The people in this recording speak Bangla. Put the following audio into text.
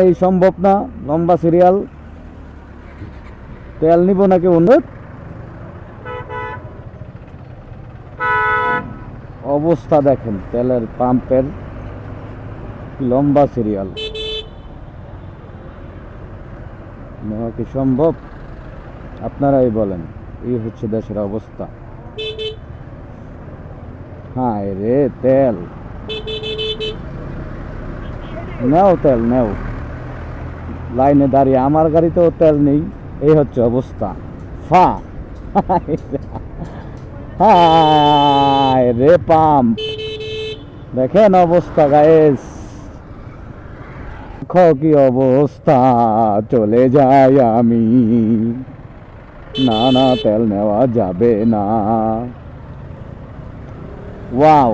এই সম্ভব না, লম্বা সিরিয়াল। তেল নিব নাকি অনুরোধ। অবস্থা দেখেন তেলের পাম্পের, লম্বা সিরিয়াল। নেওয়া কি সম্ভব? আপনারাই বলেন। এই হচ্ছে দেশের অবস্থা। হায় রে তেল, নেও তেল নেও। লাইনে দাঁড়িয়ে আমার গাড়িতেও তেল নেই, এই হচ্ছে অবস্থা। ফা হায় রে পাম্প, দেখেন অবস্থা গায়েস, কি অবস্থা। চলে যাই আমি, না না তেল নেওয়া যাবে না। ওয়াও।